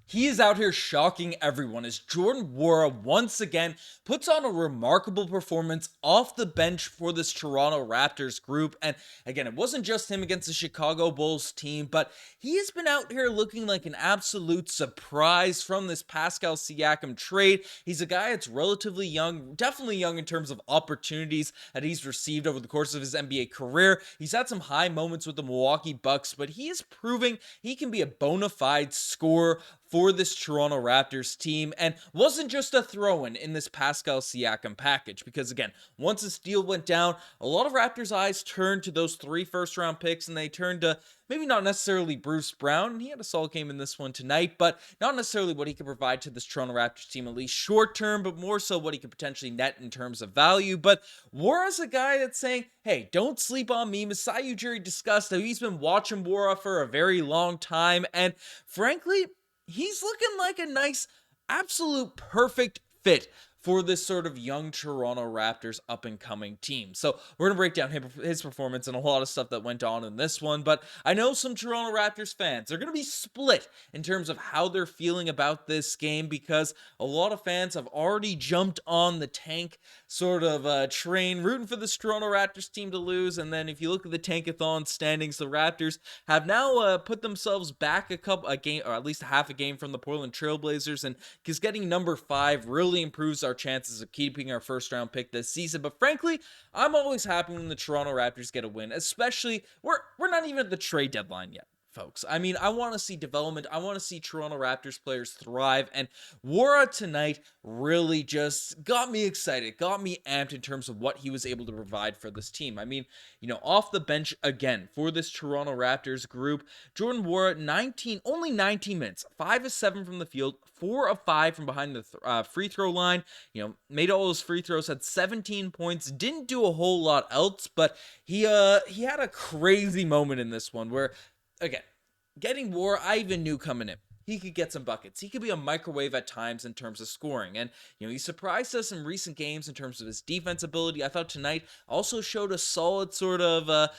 He is out here shocking everyone as Jordan Nwora once again puts on a remarkable performance off the bench for this Toronto Raptors group. And again, it wasn't just him against the Chicago Bulls team, but he has been out here looking like an absolute surprise from this Pascal Siakam trade. He's a guy that's relatively young, definitely young in terms of opportunities that he's received over the course of his NBA career. He's had some high moments with the Milwaukee Bucks, but he is proving he can be a bona fide scorer for this Toronto Raptors team, and wasn't just a throw-in in this Pascal Siakam package, because again, once this deal went down, a lot of Raptors' eyes turned to those 3 first-round picks, and they turned to maybe not necessarily Bruce Brown, and he had a solid game in this one tonight, but not necessarily what he could provide to this Toronto Raptors team, at least short-term, but more so what he could potentially net in terms of value. But Nwora's a guy that's saying, hey, don't sleep on me. Masai Ujiri discussed how he's been watching Nwora for a very long time, and frankly, he's looking like a nice, absolute perfect fit for this sort of young Toronto Raptors up-and-coming team. So we're going to break down his performance and a lot of stuff that went on in this one, but I know some Toronto Raptors fans are going to be split in terms of how they're feeling about this game, because a lot of fans have already jumped on the tank sort of train, rooting for this Toronto Raptors team to lose, and then if you look at the Tankathon standings, the Raptors have now put themselves back a game, or at least half a game from the Portland Trailblazers, and because getting number 5 really improves our chances of keeping our first round pick this season. But frankly, I'm always happy when the Toronto Raptors get a win, especially we're not even at the trade deadline yet, folks. I mean, I want to see development. I want to see Toronto Raptors players thrive, and Nwora tonight really just got me excited, got me amped in terms of what he was able to provide for this team. I mean, off the bench again for this Toronto Raptors group, Jordan Nwora, only 19 minutes, 5 of 7 from the field, 4 of 5 from behind the free throw line. Made all those free throws, had 17 points, didn't do a whole lot else, but he had a crazy moment in this one where, again, getting Nwora, I even knew coming in, he could get some buckets. He could be a microwave at times in terms of scoring. And, he surprised us in recent games in terms of his defense ability. I thought tonight also showed a solid sort of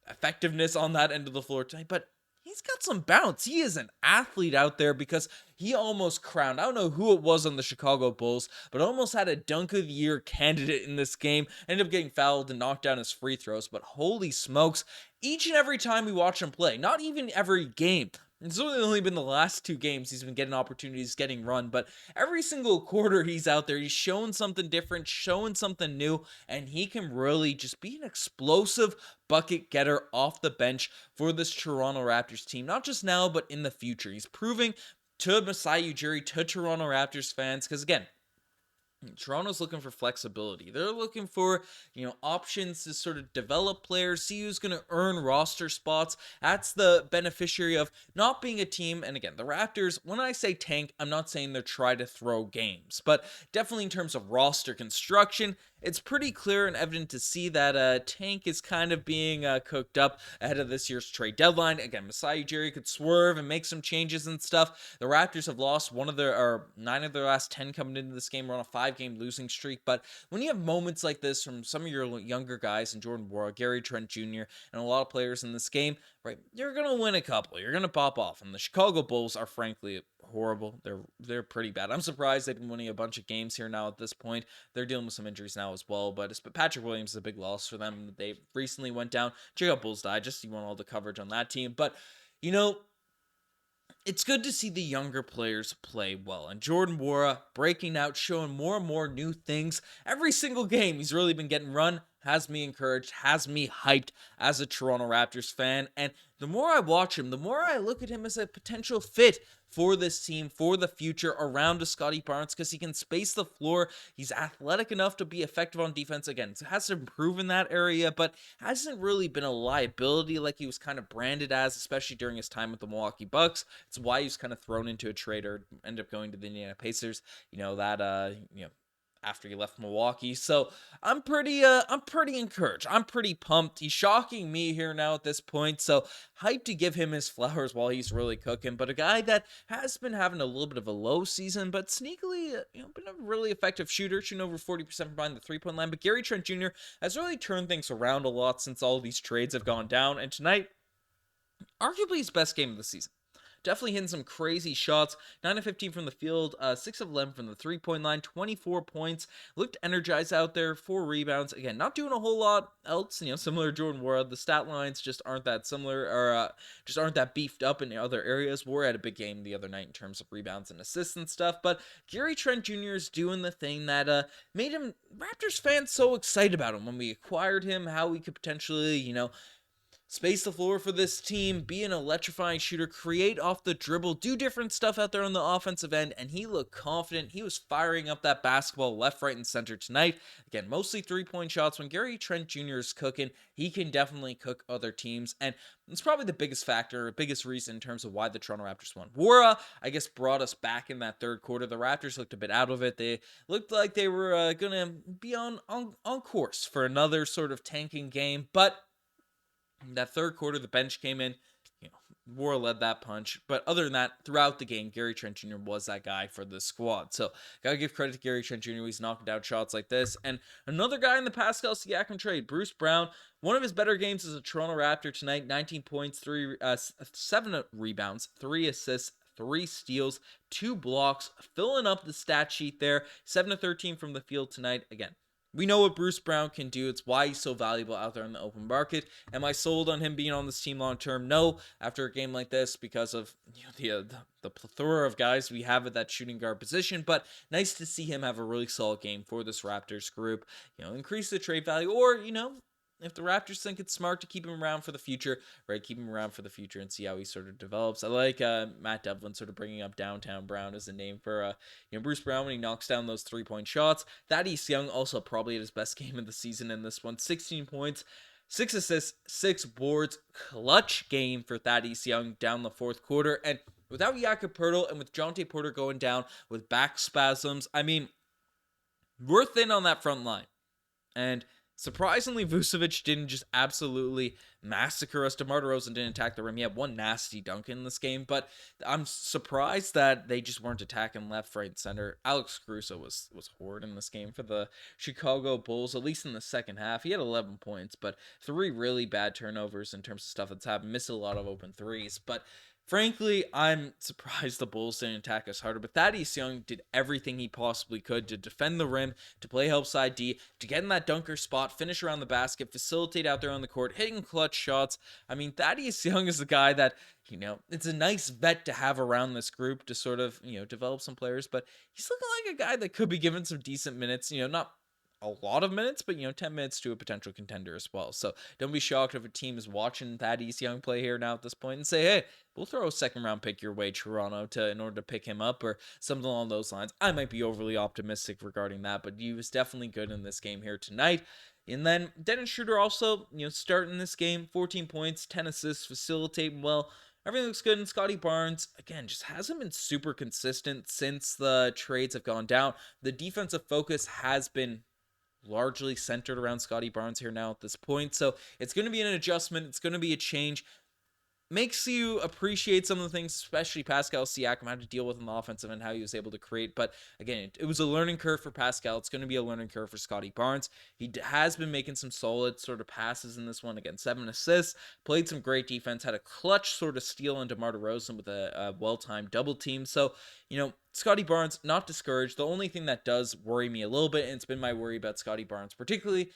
effectiveness on that end of the floor tonight. But he's got some bounce. He is an athlete out there, because he almost crowned, I don't know who it was on the Chicago Bulls, but almost had a dunk of the year candidate in this game. Ended up getting fouled and knocked down his free throws. But holy smokes, each and every time we watch him play, not even every game, it's really only been the last 2 games he's been getting opportunities, getting run, but every single quarter he's out there, he's showing something different, showing something new, and he can really just be an explosive bucket getter off the bench for this Toronto Raptors team, not just now, but in the future. He's proving to Masai Ujiri, to Toronto Raptors fans, because again, Toronto's looking for flexibility. They're looking for, options to sort of develop players, see who's going to earn roster spots. That's the beneficiary of not being a team. And again, the Raptors, when I say tank, I'm not saying they're trying to throw games, but definitely in terms of roster construction, it's pretty clear and evident to see that tank is kind of being cooked up ahead of this year's trade deadline. Again, Masai Ujiri could swerve and make some changes and stuff. The Raptors have lost 9 of their last 10 coming into this game. We're on a 5-game losing streak. But when you have moments like this from some of your younger guys, and Jordan Nwora, Gary Trent Jr., and a lot of players in this game, right, you're going to win a couple. You're going to pop off. And the Chicago Bulls are frankly horrible. They're pretty bad. I'm surprised they've been winning a bunch of games here now at this point. They're dealing with some injuries now as well, but Patrick Williams is a big loss for them. They recently went down. Check out Bulls Digest. You want all the coverage on that team. But, it's good to see the younger players play well. And Jordan Nwora breaking out, showing more and more new things. Every single game he's really been getting run, has me encouraged, has me hyped as a Toronto Raptors fan. And the more I watch him, the more I look at him as a potential fit for this team, for the future, around a Scotty Barnes, because he can space the floor. He's athletic enough to be effective on defense. Again, has to improve in that area, but hasn't really been a liability like he was kind of branded as, especially during his time with the Milwaukee Bucks. It's why he was kind of thrown into a trade or ended up going to the Indiana Pacers. After he left Milwaukee. So I'm pretty encouraged. I'm pretty pumped. He's shocking me here now at this point. So hyped to give him his flowers while he's really cooking. But a guy that has been having a little bit of a low season, but sneakily, been a really effective shooter, shooting over 40% from behind the 3-point line. But Gary Trent Jr. has really turned things around a lot since all these trades have gone down. And tonight, arguably his best game of the season. definitely hitting some crazy shots. 9 of 15 from the field, 6 of 11 from the three-point line, 24 points. Looked energized out there, 4 rebounds. Again, not doing a whole lot else, similar to Jordan Nwora. The stat lines just aren't that similar, or just aren't that beefed up in other areas. Nwora had a big game the other night in terms of rebounds and assists and stuff, but Gary Trent Jr. is doing the thing that made him Raptors fans so excited about him when we acquired him, how he could potentially, space the floor for this team, be an electrifying shooter, create off the dribble, do different stuff out there on the offensive end, and he looked confident. He was firing up that basketball left, right, and center tonight. Again, mostly three-point shots. When Gary Trent Jr. is cooking, he can definitely cook other teams, and it's probably the biggest factor, biggest reason in terms of why the Toronto Raptors won. Nwora, I guess, brought us back in that third quarter. The Raptors looked a bit out of it. They looked like they were going to be on course for another sort of tanking game, but that third quarter, the bench came in. Nwora led that punch. But other than that, throughout the game, Gary Trent Jr. was that guy for the squad. So, gotta give credit to Gary Trent Jr. He's knocking down shots like this. And another guy in the Pascal Siakam trade, Bruce Brown. One of his better games as a Toronto Raptor tonight. 19 points, 7 rebounds, 3 assists, 3 steals, 2 blocks, filling up the stat sheet there. 7 of 13 from the field tonight. Again, we know what Bruce Brown can do. It's why he's so valuable out there in the open market. Am I sold on him being on this team long term? No. After a game like this, because of the plethora of guys we have at that shooting guard position. But nice to see him have a really solid game for this Raptors group. Increase the trade value, or if the Raptors think it's smart to keep him around for the future, right? Keep him around for the future and see how he sort of develops. I like Matt Devlin sort of bringing up Downtown Brown as a name for Bruce Brown when he knocks down those 3-point shots. Thaddeus Young also probably had his best game of the season in this one. 16 points, 6 assists, 6 boards. Clutch game for Thaddeus Young down the fourth quarter. And without Jakob Poeltl and with Jonte Porter going down with back spasms, I mean, we're thin on that front line. And surprisingly, Vucevic didn't just absolutely massacre us. DeMar DeRozan didn't attack the rim. He had one nasty dunk in this game, but I'm surprised that they just weren't attacking left, right, and center. Alex Caruso was horrid in this game for the Chicago Bulls, at least in the second half. He had 11 points, but 3 really bad turnovers in terms of stuff that's happened. Missed a lot of open threes, but frankly, I'm surprised the Bulls didn't attack us harder, but Thaddeus Young did everything he possibly could to defend the rim, to play help side D, to get in that dunker spot, finish around the basket, facilitate out there on the court, hitting clutch shots. I mean, Thaddeus Young is the guy that, it's a nice vet to have around this group to sort of, develop some players, but he's looking like a guy that could be given some decent minutes, not a lot of minutes, but 10 minutes to a potential contender as well. So don't be shocked if a team is watching Thaddeus Young play here now at this point and say, hey, we'll throw a second round pick your way, Toronto, in order to pick him up, or something along those lines. I might be overly optimistic regarding that, but he was definitely good in this game here tonight. And then Dennis Schroeder also, starting this game, 14 points, 10 assists, facilitating well. Everything looks good. And Scotty Barnes, again, just hasn't been super consistent since the trades have gone down. The defensive focus has been largely centered around Scotty Barnes here now at this point. So it's going to be an adjustment. It's going to be a change. Makes you appreciate some of the things, especially Pascal Siakam had to deal with in the offensive and how he was able to create. But again, it was a learning curve for Pascal. It's going to be a learning curve for Scotty Barnes. He has been making some solid sort of passes in this one. Again, 7 assists, played some great defense, had a clutch sort of steal into DeMar DeRozan with a well-timed double team. So, Scotty Barnes, not discouraged. The only thing that does worry me a little bit, and it's been my worry about Scotty Barnes, particularly,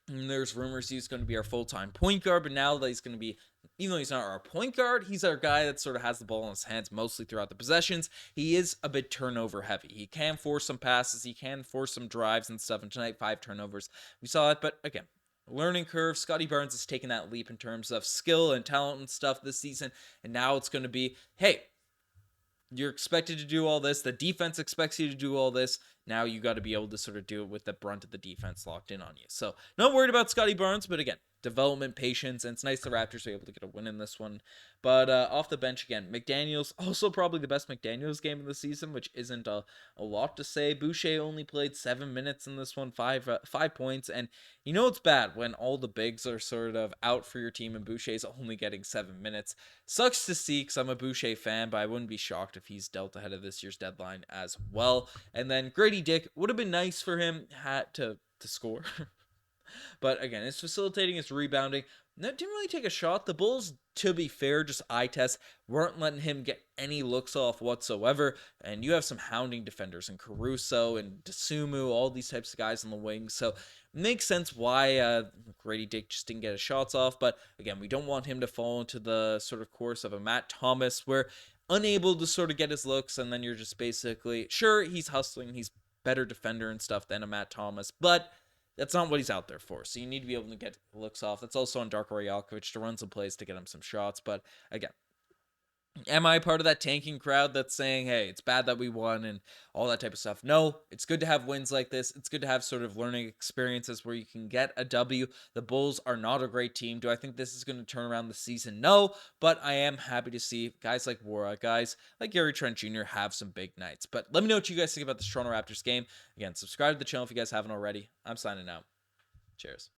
there's rumors he's going to be our full-time point guard, but now that he's going to be, even though he's not our point guard, he's our guy that sort of has the ball in his hands mostly throughout the possessions. He is a bit turnover heavy. He can force some passes. He can force some drives and stuff. And tonight, 5 turnovers. We saw it, but again, learning curve. Scotty Barnes has taken that leap in terms of skill and talent and stuff this season. And now it's going to be, hey, you're expected to do all this. The defense expects you to do all this. Now you got to be able to sort of do it with the brunt of the defense locked in on you. So not worried about Scotty Barnes, but again, development, patience, and it's nice the Raptors were able to get a win in this one. But off the bench again, McDaniels, also probably the best McDaniels game of the season, which isn't a lot to say. Boucher only played 7 minutes in this one, 5 points, and it's bad when all the bigs are sort of out for your team and Boucher's only getting 7 minutes. Sucks to see because I'm a Boucher fan, but I wouldn't be shocked if he's dealt ahead of this year's deadline as well. And then Grady Dick, would have been nice for him to score. But again, it's facilitating, it's rebounding. That didn't really take a shot. The Bulls, to be fair, just eye test, weren't letting him get any looks off whatsoever. And you have some hounding defenders in Caruso and Dasumu, all these types of guys on the wings. So it makes sense why Grady Dick just didn't get his shots off. But again, we don't want him to fall into the sort of course of a Matt Thomas where unable to sort of get his looks, and then you're just basically, sure, he's hustling, he's better defender and stuff than a Matt Thomas, but that's not what he's out there for. So you need to be able to get looks off. That's also on Darko Rajalkovic to run some plays to get him some shots. But again, am I part of that tanking crowd that's saying, hey, it's bad that we won and all that type of stuff? No, it's good to have wins like this. It's good to have sort of learning experiences where you can get a W. The Bulls are not a great team. Do I think this is going to turn around the season? No, but I am happy to see guys like Nwora, guys like Gary Trent Jr. have some big nights. But let me know what you guys think about this Toronto Raptors game. Again, subscribe to the channel if you guys haven't already. I'm signing out. Cheers.